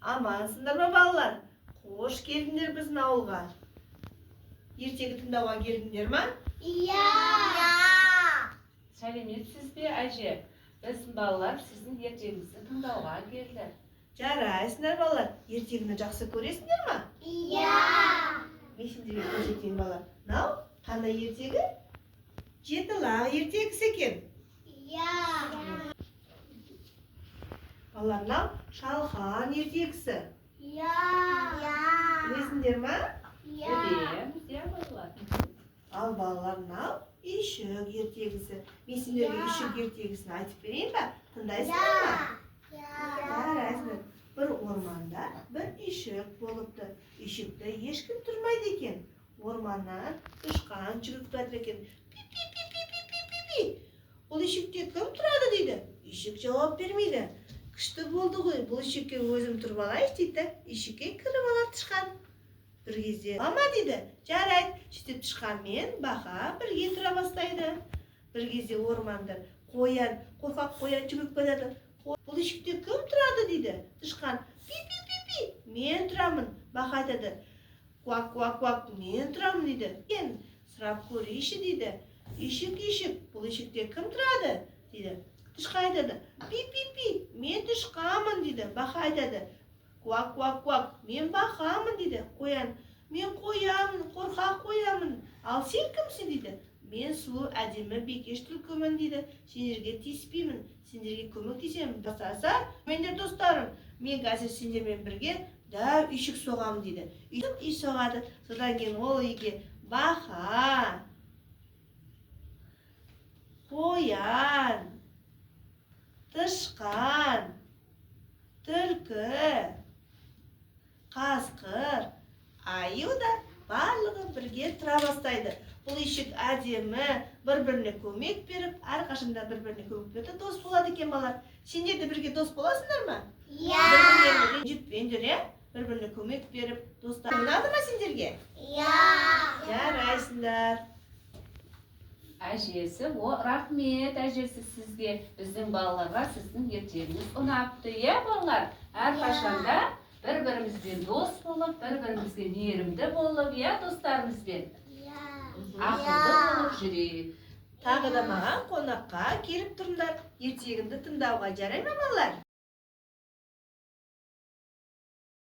Амансыңдар ма балалар? Қош келдіңдер біздің ауылға. Ертегі тыңдауға келдіңдер ма? Иә. Сәлеметсіз бе, әже? Біздің балалар сіздің ертегіңізді тыңдауға келді. Жарайсыңдар балалар. Ертегіні жақсы көресіңдер ма? Иә. Мен сендерге көрсетейін балалар. Мынау қандай ертегі? Жеті лақ ертегісі екен. Иә. Балалар, мынау шалқан ертегісі. Иә. Білесіңдер ма? Иә. Білеміз, иә балалар. Ал балалар, мынау үйшік ертегісі. Мен сендерге үйшік ертегісін айтып берейін ба? Тыңдайсыңдар ма? Жарайсыңдар. Бір орманда бір үйшік болыпты. Үйшікте ешкім тұрмайды екен. Орманнан тышқан жүгіріп жатыр екен. Пи-пи-пи-пи-пи-пи-пи. Бұл үйшікте кім тұрады дейді. Үйшік жауап бермейді. Күшті болды ғой, бұл үйшікке өзім тұрып алайын дейді. Үйшікке кіріп алар тышқан. Бір кезде мама дейді. Жарайды, сөйтіп тышқанмен бақа бірге тұра бастайды. Бір кезде орманда қорқақ қоян жүгіріп кетеді. Бұл үйшікте кім тұрады дейді. Тышқан пи-пи-пи-пи, мен тұрамын. Бақа айтады. Куак-куак-куак, мен тұрамын дейді. Мен сұрап көрейші дейді. Үйшік, бұл үйшікте кім тұрады дейді. Тышқан айтады. Пи-пи-пи, мен тышқанмын дейді. Бақа айтады. Куак-куак-куак, мен бақамын дейді. Қоян, мен қоямын, қорқақ қоямын. Ал сен кімсің дейді. Мен сұлу әдемі бикеш түлкімін дейді. Сендерге тиіспеймін, сендерге көмектесемін. Бастаса, мендер достарым, мен қазір сендермен бірге дәу үйшік соғамын дейді. Үй соғады. Содан кейін ол үйге бақа, қоян, тышқан, түлкі, қасқыр, аю да барлығы бірге тұра бастайды. Бұл үйшік әдемі, бір-біріне көмек беріп, әрқашанда бір-біріне көмек берді, дос болады екен балалар. Сендер де бірге дос боласыңдар ма? Иә. Бір-бірлеріне ренжітпеңдер, бір-біріне көмек беріп, достар. Ұнады ма сендерге? Иә. Жарайсыңдар. Әжесі, рахмет әжесі сізге. Біздің балаларға сіздің ертегіңіз ұнапты, иә балалар? Әрқашанда бір-бірімізбен дос болып, бір-бірімізге мейірімді болып, иә достарымызбен ақылды болып жүрейік. Тағы да маған қонаққа келіп тұрыңдар. Ертегімді тыңдауға, жарай ма балалар?